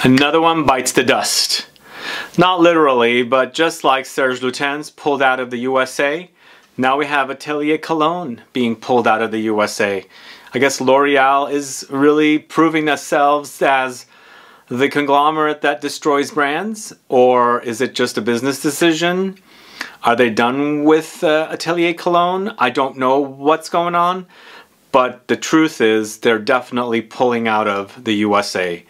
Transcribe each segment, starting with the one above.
Another one bites the dust. Not literally, but just like Serge Lutens pulled out of the USA, now we have Atelier Cologne being pulled out of the USA. I guess L'Oreal is really proving themselves as the conglomerate that destroys brands, or is it just a business decision? Are they done with Atelier Cologne? I don't know what's going on, but the truth is they're definitely pulling out of the USA.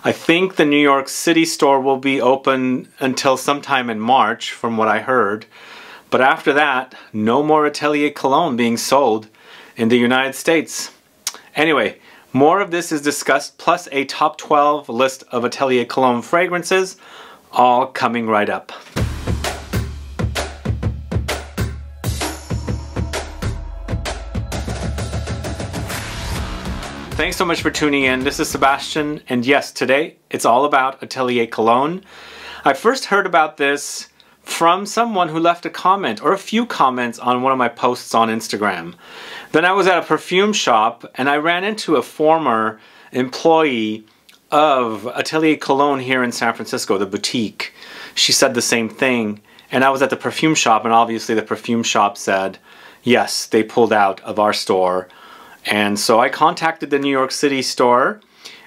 I think the New York City store will be open until sometime in March, from what I heard. But after that, no more Atelier Cologne being sold in the United States. Anyway, more of this is discussed, plus a top 12 list of Atelier Cologne fragrances, all coming right up. Thanks so much for tuning in. This is Sebastian, and yes, today it's all about Atelier Cologne. I first heard about this from someone who left a comment, or a few comments, on one of my posts on Instagram. Then I was at a perfume shop and I ran into a former employee of Atelier Cologne here in San Francisco, the boutique. She said the same thing, and I was at the perfume shop, and obviously the perfume shop said, yes, they pulled out of our store. And so I contacted the New York City store,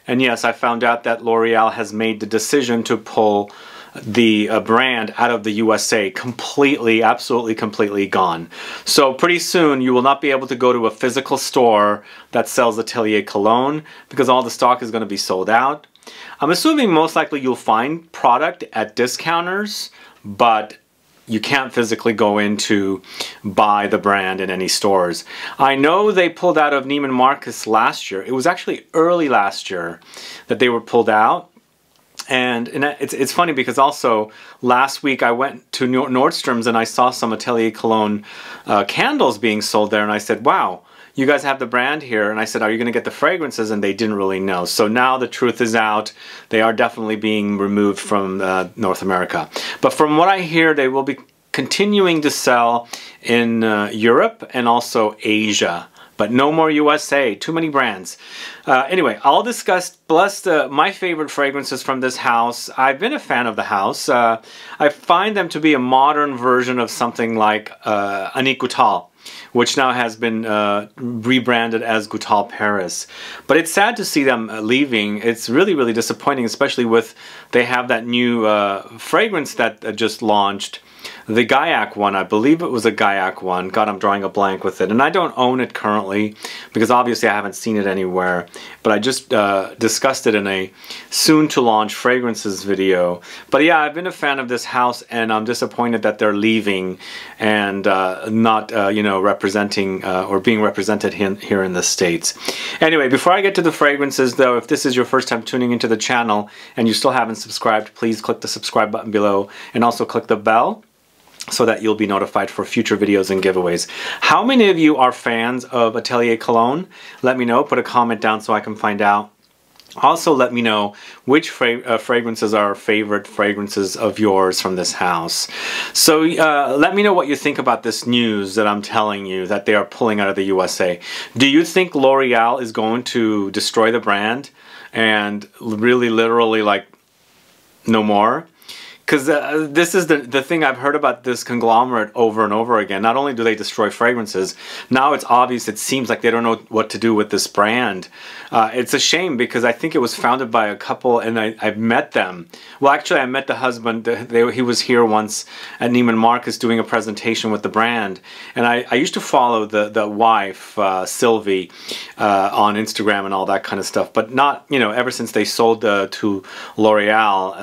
and yes, I found out that L'Oreal has made the decision to pull the brand out of the USA completely, absolutely completely gone. So pretty soon you will not be able to go to a physical store that sells Atelier Cologne because all the stock is going to be sold out. I'm assuming most likely you'll find product at discounters, but you can't physically go in to buy the brand in any stores. I know they pulled out of Neiman Marcus last year. It was actually early last year that they were pulled out. And it's funny because also last week I went to Nordstrom's and I saw some Atelier Cologne candles being sold there, and I said, wow, you guys have the brand here. And I said, are you going to get the fragrances? And they didn't really know. So now the truth is out. They are definitely being removed from North America. But from what I hear, they will be continuing to sell in Europe and also Asia. But no more USA. Too many brands. Anyway, I'll discuss my favorite fragrances from this house. I've been a fan of the house. I find them to be a modern version of something like Annick Goutal, which now has been rebranded as Goutal Paris. But it's sad to see them leaving. It's really, really disappointing, especially with they have that new fragrance that just launched. The Gaiac one, I believe it was a Gaiac one. God, I'm drawing a blank with it. And I don't own it currently because obviously I haven't seen it anywhere. But I just discussed it in a soon-to-launch fragrances video. But yeah, I've been a fan of this house, and I'm disappointed that they're leaving and not, you know, representing or being represented here in the States. Anyway, before I get to the fragrances, though, if this is your first time tuning into the channel and you still haven't subscribed, please click the subscribe button below and also click the bell so that you'll be notified for future videos and giveaways. How many of you are fans of Atelier Cologne? Let me know. Put a comment down so I can find out. Also, let me know which fragrances are favorite fragrances of yours from this house. So let me know what you think about this news that I'm telling you, that they are pulling out of the USA. Do you think L'Oreal is going to destroy the brand and really literally like no more? Because this is the thing I've heard about this conglomerate over and over again. Not only do they destroy fragrances, now it's obvious, it seems like they don't know what to do with this brand. It's a shame because I think it was founded by a couple, and I've met them. Well, actually, I met the husband. He was here once at Neiman Marcus doing a presentation with the brand. And I used to follow the wife, Sylvie, on Instagram and all that kind of stuff. But not, you know, ever since they sold to L'Oreal,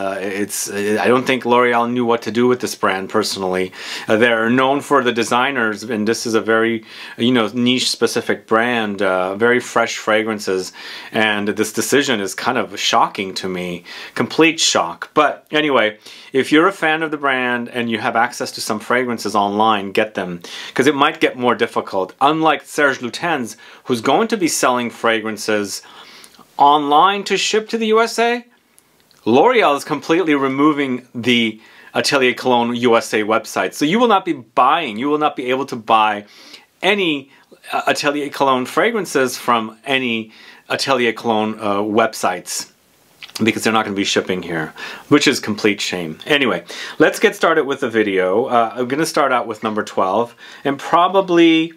I don't think L'Oreal knew what to do with this brand personally. They're known for the designers, and this is a very, you know, niche specific brand, very fresh fragrances, and this decision is kind of shocking to me. Complete shock. But anyway, if you're a fan of the brand and you have access to some fragrances online, get them, because it might get more difficult. Unlike Serge Lutens, who's going to be selling fragrances online to ship to the USA, L'Oreal is completely removing the Atelier Cologne USA website. So you will not be buying, you will not be able to buy any Atelier Cologne fragrances from any Atelier Cologne websites. because they're not going to be shipping here, which is complete shame. Anyway, let's get started with the video. I'm going to start out with number 12, and probably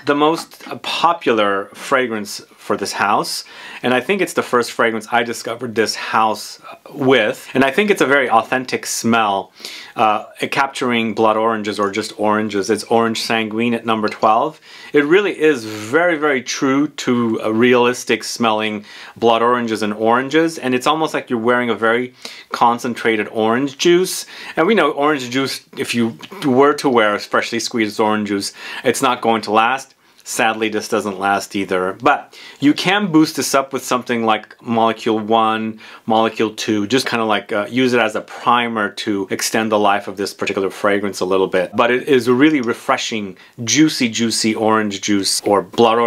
the most popular fragrance for this house, and I think it's the first fragrance I discovered this house with, and I think it's a very authentic smell, capturing blood oranges or just oranges. It's Orange Sanguine at number 12. It really is very, very true to realistic smelling blood oranges and oranges, and it's almost like you're wearing a very concentrated orange juice. And we know orange juice, if you were to wear freshly squeezed orange juice, it's not going to last. Sadly, this doesn't last either, but you can boost this up with something like Molecule 1, Molecule 2, just kind of like use it as a primer to extend the life of this particular fragrance a little bit. But it is a really refreshing, juicy orange juice, or blood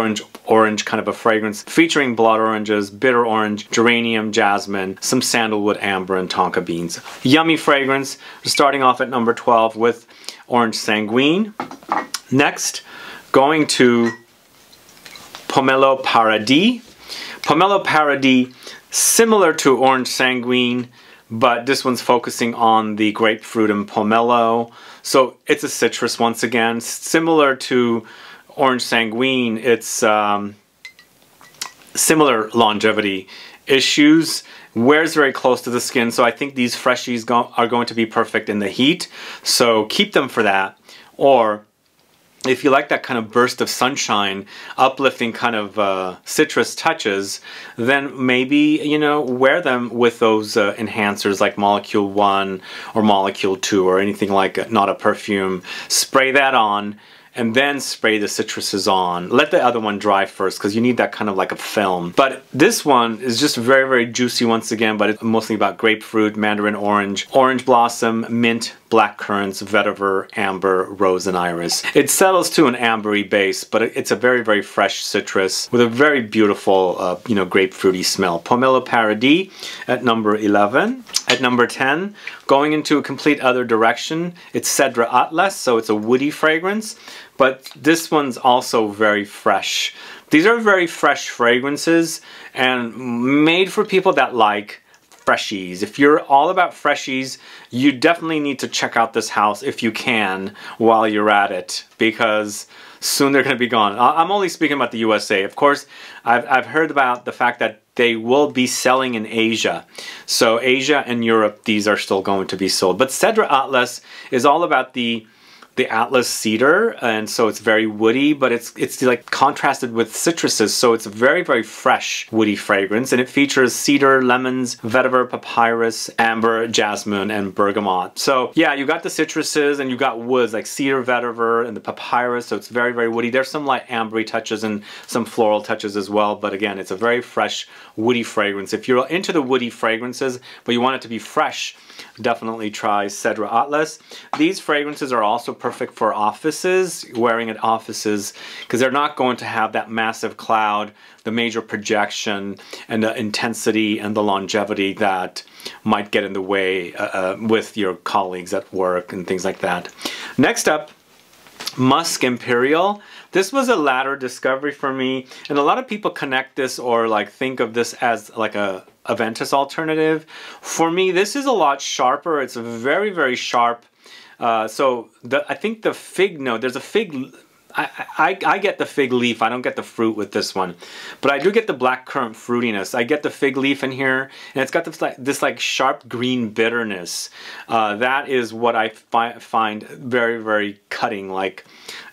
orange kind of a fragrance, featuring blood oranges, bitter orange, geranium, jasmine, some sandalwood, amber, and tonka beans. Yummy fragrance, starting off at number 12 with Orange Sanguine. Next, going to POMELO Paradis. POMELO Paradis, similar to Orange Sanguine, but this one's focusing on the grapefruit and pomelo. So it's a citrus once again. Similar to Orange Sanguine, it's similar longevity issues. Wears very close to the skin, so I think these freshies are going to be perfect in the heat. So keep them for that. Or if you like that kind of burst of sunshine, uplifting kind of citrus touches, then maybe, you know, wear them with those enhancers like Molecule 1 or Molecule 2 or anything like Not a Perfume. Spray that on, and then spray the citruses on. Let the other one dry first, because you need that kind of like a film. But this one is just very, very juicy once again, but it's mostly about grapefruit, mandarin orange, orange blossom, mint, black currants, vetiver, amber, rose, and iris. It settles to an ambery base, but it's a very, very fresh citrus with a very beautiful, you know, grapefruity smell. POMELO Paradis at number 11. At number 10, going into a complete other direction, it's CEDRE Atlas, so it's a woody fragrance, but this one's also very fresh. These are very fresh fragrances and made for people that like freshies. If you're all about freshies, you definitely need to check out this house if you can while you're at it, because soon they're going to be gone. I'm only speaking about the USA. Of course, I've heard about the fact that they will be selling in Asia. So Asia and Europe, these are still going to be sold. But CEDRE Atlas is all about the Atlas cedar, and so it's very woody, but it's like contrasted with citruses, so it's a very, very fresh woody fragrance, and it features cedar, lemons, vetiver, papyrus, amber, jasmine, and bergamot. So yeah, you got the citruses and you got woods like cedar, vetiver, and the papyrus, so it's very, very woody. There's some light ambery touches and some floral touches as well, but again, it's a very fresh woody fragrance. If you're into the woody fragrances, but you want it to be fresh, definitely try CEDRE Atlas. These fragrances are also perfect for offices, wearing at offices, because they're not going to have that massive cloud, the major projection, and the intensity and the longevity that might get in the way with your colleagues at work and things like that. Next up, MUSC Imperial. This was a latter discovery for me, and a lot of people connect this or like think of this as like a Aventus alternative. For me, this is a lot sharper. It's a very, very sharp. So I think the fig note, there's a fig, I get the fig leaf. I don't get the fruit with this one, but I do get the black currant fruitiness. I get the fig leaf in here, and it's got this like sharp green bitterness. That is what I find very, very cutting. Like,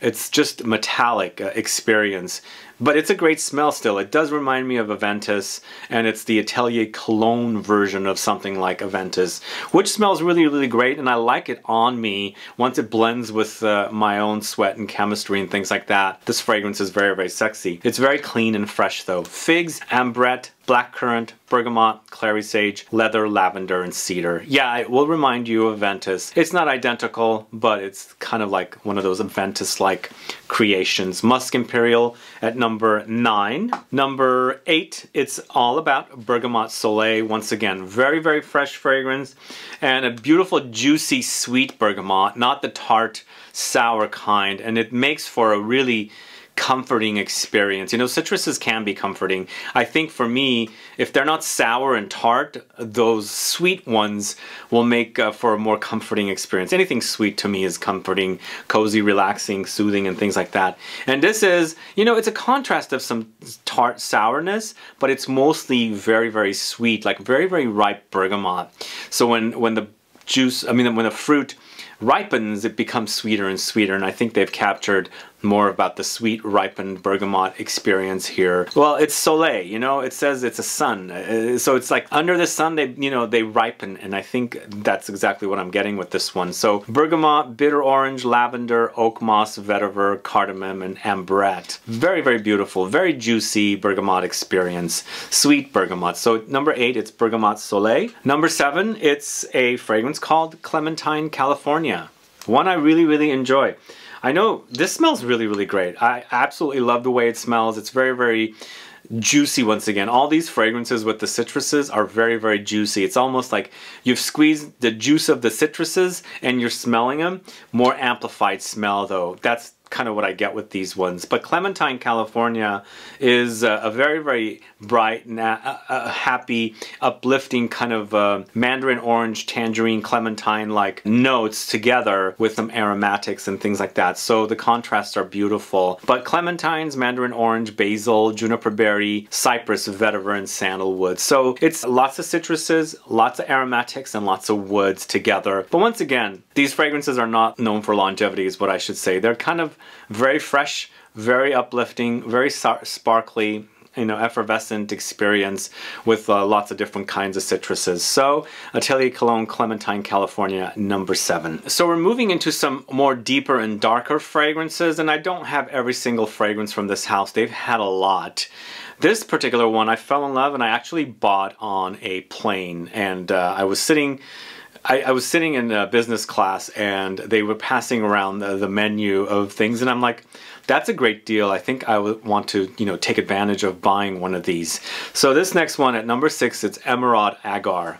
it's just metallic experience. But it's a great smell still. It does remind me of Aventus, and it's the Atelier Cologne version of something like Aventus, which smells really, really great, and I like it on me once it blends with my own sweat and chemistry and things like that. This fragrance is very, very sexy. It's very clean and fresh though. Figs, ambrette, blackcurrant, bergamot, clary sage, leather, lavender, and cedar. Yeah, it will remind you of Aventus. It's not identical, but it's kind of like one of those Aventus-like creations. MUSC Imperial at number 9. Number 8, it's all about Bergamot Soleil. Once again, very, very fresh fragrance, and a beautiful, juicy, sweet bergamot, not the tart, sour kind, and it makes for a really comforting experience. You know, citruses can be comforting. I think for me, if they're not sour and tart, those sweet ones will make for a more comforting experience. Anything sweet to me is comforting, cozy, relaxing, soothing, and things like that. And this is, you know, it's a contrast of some tart sourness, but it's mostly very, very sweet, like very, very ripe bergamot. So when the juice, I mean, when the fruit ripens, it becomes sweeter and sweeter, and I think they've captured more about the sweet ripened bergamot experience here. Well, it's Soleil, you know, it says it's a sun, so it's like under the sun they, you know, they ripen, and I think that's exactly what I'm getting with this one. So bergamot, bitter orange, lavender, oakmoss, vetiver, cardamom, and ambrette. Very, very beautiful, very juicy bergamot experience, sweet bergamot. So number 8, it's Bergamot Soleil. Number 7, it's a fragrance called Clementine, California. One I really, really enjoy. I know this smells really, really great. I absolutely love the way it smells. It's very, very juicy once again. All these fragrances with the citruses are very, very juicy. It's almost like you've squeezed the juice of the citruses and you're smelling them. More amplified smell though. That's kind of what I get with these ones. But Clementine, California is a very, very bright, happy, uplifting kind of mandarin orange, tangerine, clementine-like notes together with some aromatics and things like that. So the contrasts are beautiful. But clementines, mandarin orange, basil, juniper berry, cypress, vetiver, and sandalwood. So it's lots of citruses, lots of aromatics, and lots of woods together. But once again, these fragrances are not known for longevity is what I should say. They're kind of very fresh, very uplifting, very sparkly, you know, effervescent experience with lots of different kinds of citruses. So Atelier Cologne, Clementine, California, number 7. So we're moving into some more deeper and darker fragrances, and I don't have every single fragrance from this house. They've had a lot. This particular one I fell in love and I actually bought on a plane, and I was sitting in a business class and they were passing around the menu of things, and I'm like, that's a great deal. I think I would want to, you know, take advantage of buying one of these. So this next one at number 6, it's Emerald Agar.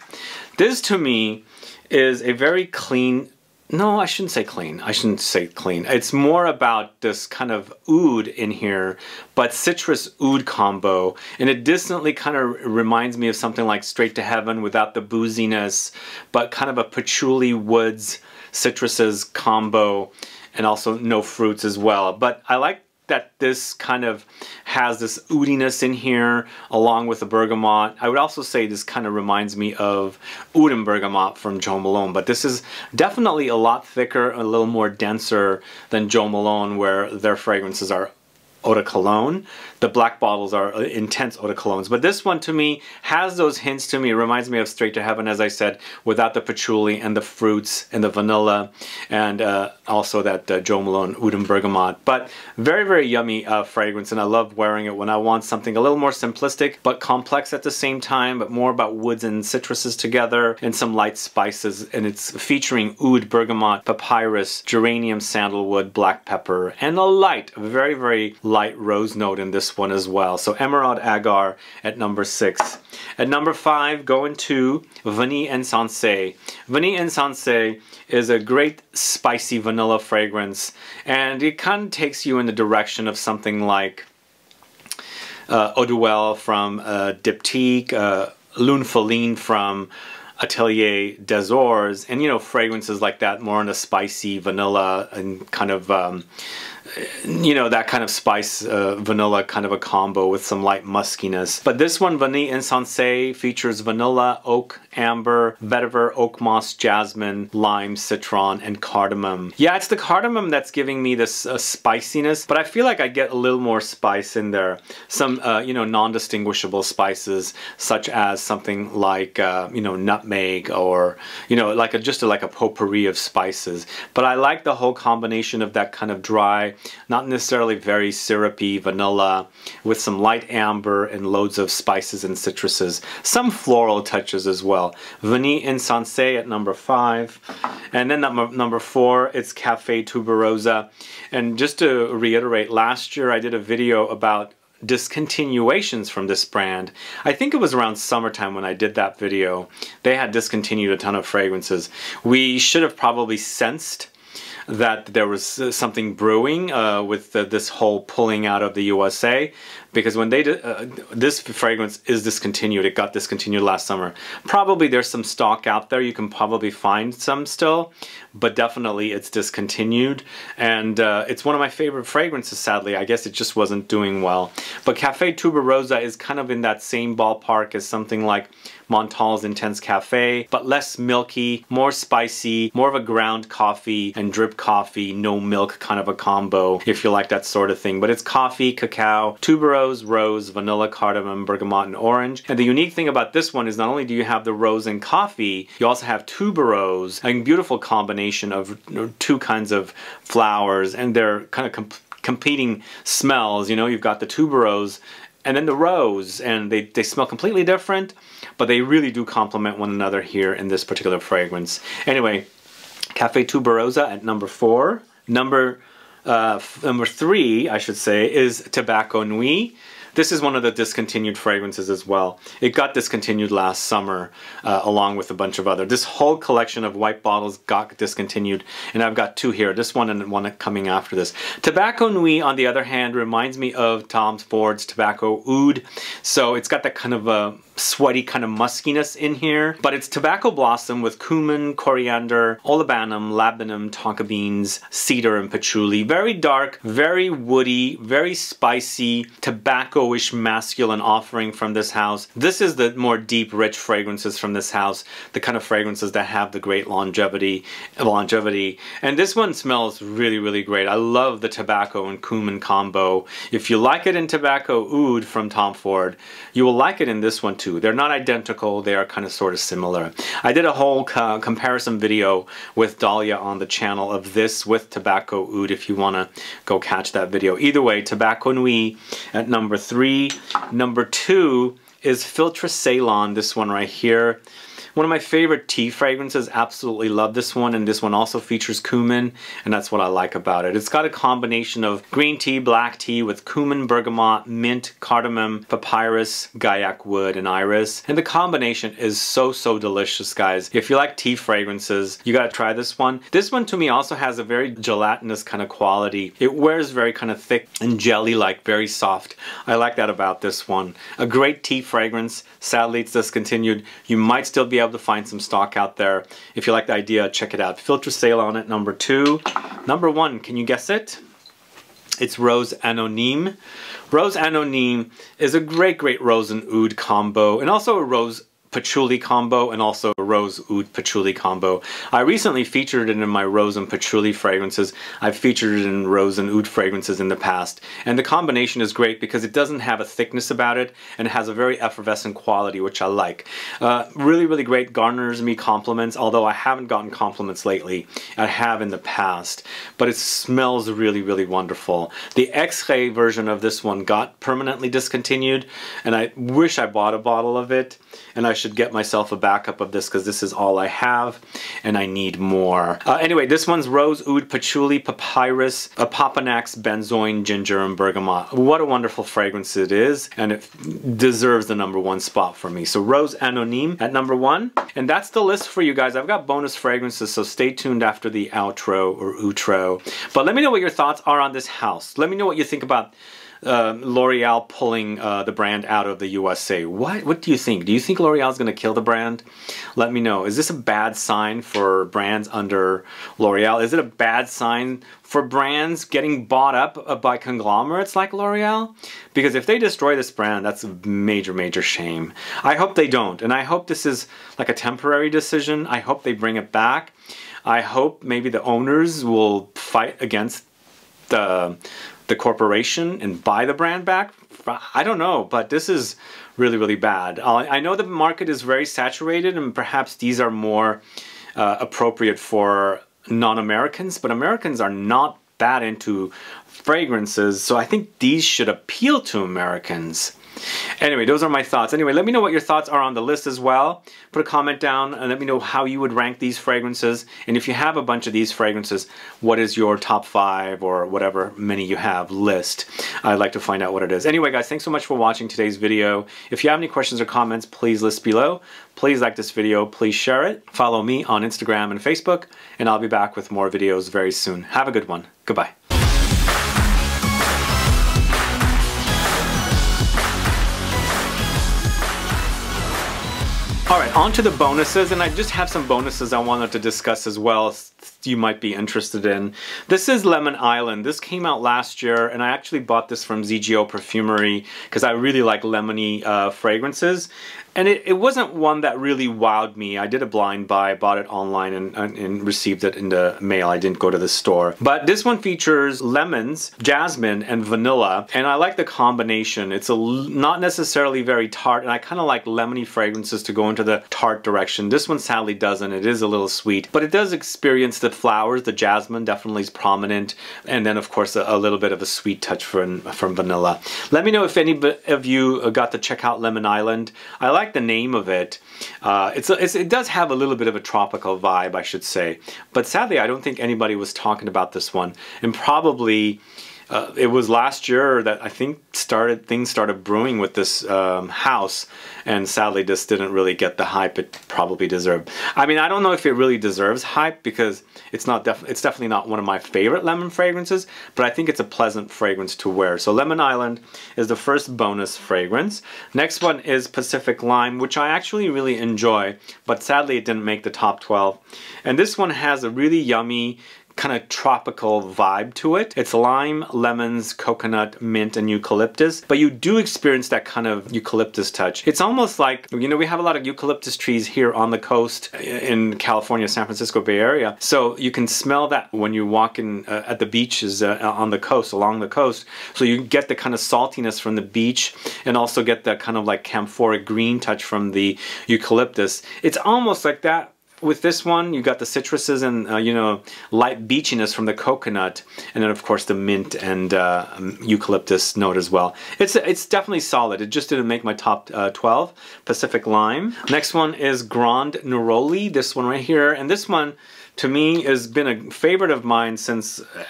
This to me is a very clean, no, I shouldn't say clean. I shouldn't say clean. It's more about this kind of oud in here, but citrus oud combo. And it distantly kind of reminds me of something like Straight to Heaven without the booziness, but kind of a patchouli woods citruses combo, and also no fruits as well. But I like that this kind of has this oudiness in here along with the bergamot. I would also say this kind of reminds me of Oud and Bergamot from Jo Malone, but this is definitely a lot thicker, a little more denser than Jo Malone, where their fragrances are eau de cologne. The black bottles are intense eau de colognes, but this one to me has those hints to me. It reminds me of Straight to Heaven, as I said, without the patchouli and the fruits and the vanilla, and also that Jo Malone Oud and Bergamot. But very, very yummy fragrance, and I love wearing it when I want something a little more simplistic but complex at the same time, but more about woods and citruses together and some light spices. And it's featuring oud, bergamot, papyrus, geranium, sandalwood, black pepper, and a light, very, very light rose note in this one as well. So Emerald Agar at number 6. At number 5, going to Vanille Insensé. Vanille Insensé is a great spicy vanilla fragrance, and it kind of takes you in the direction of something like Eau de Well from Diptyque, Lune Foline from Atelier des Ors, and you know, fragrances like that, more in a spicy vanilla and kind of you know, that kind of spice vanilla kind of a combo with some light muskiness. But this one, Vanille Insensé, features vanilla, oak, amber, vetiver, oakmoss, jasmine, lime, citron, and cardamom. Yeah, it's the cardamom that's giving me this spiciness, but I feel like I get a little more spice in there. Some you know, non-distinguishable spices, such as something like you know, nutmeg, or you know, like just like a potpourri of spices. But I like the whole combination of that kind of dry, not necessarily very syrupy vanilla with some light amber and loads of spices and citruses. Some floral touches as well. Vanille Insensé at number 5. And then number 4, it's Café Tuberosa. And just to reiterate, last year I did a video about discontinuations from this brand. I think it was around summertime when I did that video. They had discontinued a ton of fragrances. We should have probably sensed that there was something brewing with this whole pulling out of the USA, because when they this fragrance is discontinued. It got discontinued last summer. Probably there's some stock out there. You can probably find some still, but definitely it's discontinued. And it's one of my favorite fragrances, sadly. I guess it just wasn't doing well. But Cafe Tuberosa is kind of in that same ballpark as something like Montal's Intense Cafe, but less milky, more spicy, more of a ground coffee and drip coffee, no milk kind of a combo, if you like that sort of thing. But it's coffee, cacao, tuberose, rose, vanilla, cardamom, bergamot, and orange. And the unique thing about this one is not only do you have the rose and coffee, you also have tuberose, a beautiful combination of two kinds of flowers, and they're kind of competing smells. You know, you've got the tuberose and then the rose, and they smell completely different, but they really do complement one another here in this particular fragrance. Anyway, Cafe Tuberosa at number 4. Number 3, I should say, is Tobacco Nuit. This is one of the discontinued fragrances as well. It got discontinued last summer along with a bunch of other. This whole collection of white bottles got discontinued, and I've got 2 here, this one and one coming after this. Tobacco Nuit, on the other hand, reminds me of Tom Ford's Tobacco Oud. So it's got that kind of a sweaty kind of muskiness in here, but it's tobacco blossom with cumin, coriander, olibanum, labdanum, tonka beans, cedar, and patchouli. Very dark, very woody, very spicy, tobacco-ish masculine offering from this house. This is the more deep, rich fragrances from this house, the kind of fragrances that have the great longevity. And this one smells really, really great. I love the tobacco and cumin combo. If you like it in Tobacco Oud from Tom Ford, you will like it in this one too. They're not identical, they are kind of sort of similar. I did a whole comparison video with Dahlia on the channel of this with Tobacco Oud if you want to go catch that video. Either way, Tobacco Nuit at number 3. Number 2 is Filtre Ceylon, this one right here. One of my favorite tea fragrances, absolutely love this one, and this one also features cumin, and that's what I like about it. It's got a combination of green tea, black tea with cumin, bergamot, mint, cardamom, papyrus, gaiac wood, and iris. And the combination is so, so delicious, guys. If you like tea fragrances, you gotta try this one. This one to me also has a very gelatinous kind of quality. It wears very kind of thick and jelly-like, very soft. I like that about this one. A great tea fragrance. Sadly, it's discontinued. You might still be able to find some stock out there. If you like the idea, check it out. Filtre Ceylon at number 2. Number 1, can you guess it? It's Rose Anonyme. Rose Anonyme is a great, great rose and oud combo, and also a rose patchouli combo, and also a rose oud patchouli combo. I recently featured it in my rose and patchouli fragrances. I've featured it in rose and oud fragrances in the past, and the combination is great because it doesn't have a thickness about it, and it has a very effervescent quality, which I like. Really, really great, garners me compliments, although I haven't gotten compliments lately. I have in the past, but it smells really, really wonderful. The X-ray version of this one got permanently discontinued, and I wish I bought a bottle of it, and I should get myself a backup of this because this is all I have and I need more. Anyway, this one's rose, oud, patchouli, papyrus, papanax, benzoin, ginger, and bergamot. What a wonderful fragrance it is, and it deserves the number 1 spot for me. So Rose Anonyme at number 1, and that's the list for you guys. I've got bonus fragrances, so stay tuned after the outro or outro. But let me know what your thoughts are on this house. Let me know what you think about L'Oreal pulling the brand out of the USA. What do you think? Do you think L'Oreal's going to kill the brand? Let me know. Is this a bad sign for brands under L'Oreal? Is it a bad sign for brands getting bought up by conglomerates like L'Oreal? Because if they destroy this brand, that's a major, major shame. I hope they don't, and I hope this is like a temporary decision. I hope they bring it back. I hope maybe the owners will fight against the corporation and buy the brand back. I don't know, but this is really, really bad. I know the market is very saturated, and perhaps these are more appropriate for non-Americans, but Americans are not that into fragrances, so I think these should appeal to Americans. Anyway, those are my thoughts. Anyway, let me know what your thoughts are on the list as well. Put a comment down and let me know how you would rank these fragrances. And if you have a bunch of these fragrances, what is your top 5 or whatever many you have list? I'd like to find out what it is. Anyway, guys, thanks so much for watching today's video. If you have any questions or comments, please list below. Please like this video. Please share it. Follow me on Instagram and Facebook. And I'll be back with more videos very soon. Have a good one. Goodbye. Alright, on to the bonuses, and I just have some bonuses I wanted to discuss as well you might be interested in. This is Lemon Island. This came out last year, and I actually bought this from ZGO Perfumery because I really like lemony fragrances. And it wasn't one that really wowed me. I did a blind buy, bought it online and received it in the mail. I didn't go to the store. But this one features lemons, jasmine, and vanilla. And I like the combination. It's not necessarily very tart, and I kind of like lemony fragrances to go into the tart direction. This one sadly doesn't. It is a little sweet. But it does experience the flowers. The jasmine definitely is prominent. And then, of course, a little bit of a sweet touch from vanilla. Let me know if any of you got to check out Lemon Island. I like the name of it. It does have a little bit of a tropical vibe, I should say. But sadly, I don't think anybody was talking about this one. And probably it was last year that I think things started brewing with this house, and sadly this didn't really get the hype it probably deserved. I mean, I don't know if it really deserves hype because it's definitely not one of my favorite lemon fragrances, but I think it's a pleasant fragrance to wear. So Lemon Island is the first bonus fragrance. Next one is Pacific Lime, which I actually really enjoy, but sadly it didn't make the top 12. And this one has a really yummy kind of tropical vibe to it. It's lime, lemons, coconut, mint, and eucalyptus, but you do experience that kind of eucalyptus touch. It's almost like, you know, we have a lot of eucalyptus trees here on the coast in California, San Francisco Bay Area, so you can smell that when you walk in at the beaches on the coast, along the coast. So you get the kind of saltiness from the beach and also get that kind of like camphoric green touch from the eucalyptus. It's almost like that. With this one, you got the citruses and, you know, light beachiness from the coconut, and then, of course, the mint and eucalyptus note as well. It's definitely solid. It just didn't make my top 12. Pacific Lime. Next one is Grand Neroli, this one right here. And this one, to me, has been a favorite of mine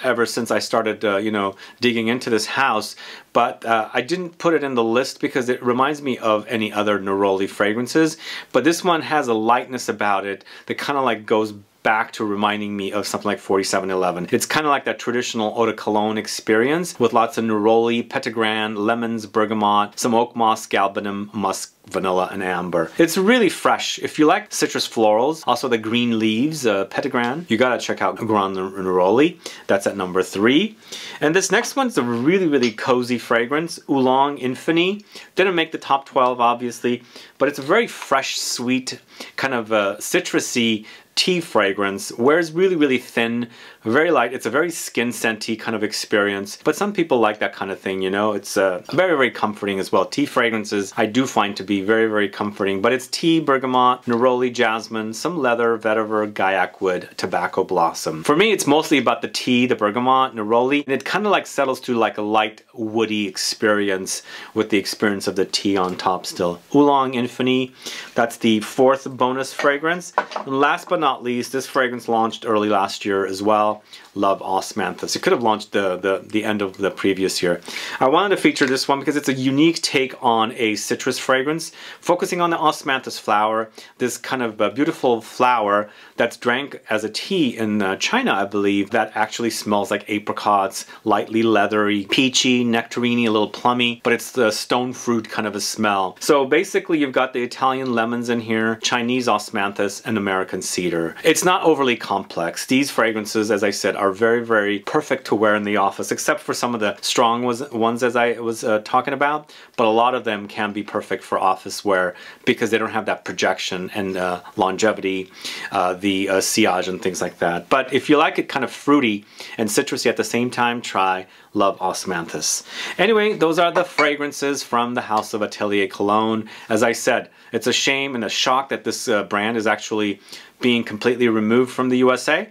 ever since I started, you know, digging into this house. But I didn't put it in the list because it reminds me of any other neroli fragrances. But this one has a lightness about it that kind of like goes back to reminding me of something like 4711. It's kind of like that traditional eau de cologne experience with lots of neroli, petitgrain, lemons, bergamot, some oakmoss, galbanum, musk, vanilla, and amber. It's really fresh. If you like citrus florals, also the green leaves, petitgrain, you gotta check out Grand Neroli. That's at number 3. And this next one's a really, really cozy fragrance, Oolong Infini. Didn't make the top 12, obviously, but it's a very fresh, sweet, kind of citrusy tea fragrance, wears really, really thin, very light. It's a very skin scenty kind of experience, but some people like that kind of thing, you know. It's very, very comforting as well. Tea fragrances I do find to be very, very comforting, but it's tea, bergamot, neroli, jasmine, some leather, vetiver, gaiac wood, tobacco blossom. For me, it's mostly about the tea, the bergamot, neroli, and it kind of like settles to like a light woody experience with the experience of the tea on top still. Oolong Infini, that's the 4th bonus fragrance. And last but not least, this fragrance launched early last year as well. Love Osmanthus. It could have launched the end of the previous year. I wanted to feature this one because it's a unique take on a citrus fragrance, focusing on the Osmanthus flower, this kind of beautiful flower that's drank as a tea in China, I believe, that actually smells like apricots, lightly leathery, peachy, nectarine, a little plummy, but it's the stone fruit kind of a smell. So basically you've got the Italian lemons in here, Chinese Osmanthus, and American cedar. It's not overly complex. These fragrances, as I said, are very, very perfect to wear in the office, except for some of the strong ones as I was talking about, but a lot of them can be perfect for office wear because they don't have that projection and longevity, the sillage and things like that. But if you like it kind of fruity and citrusy at the same time, try Love Osmanthus. Anyway, those are the fragrances from the house of Atelier Cologne. As I said, it's a shame and a shock that this brand is actually being completely removed from the USA.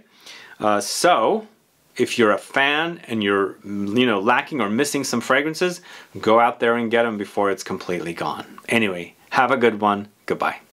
So, if you're a fan and you're, you know, lacking or missing some fragrances, go out there and get them before it's completely gone. Anyway, have a good one. Goodbye.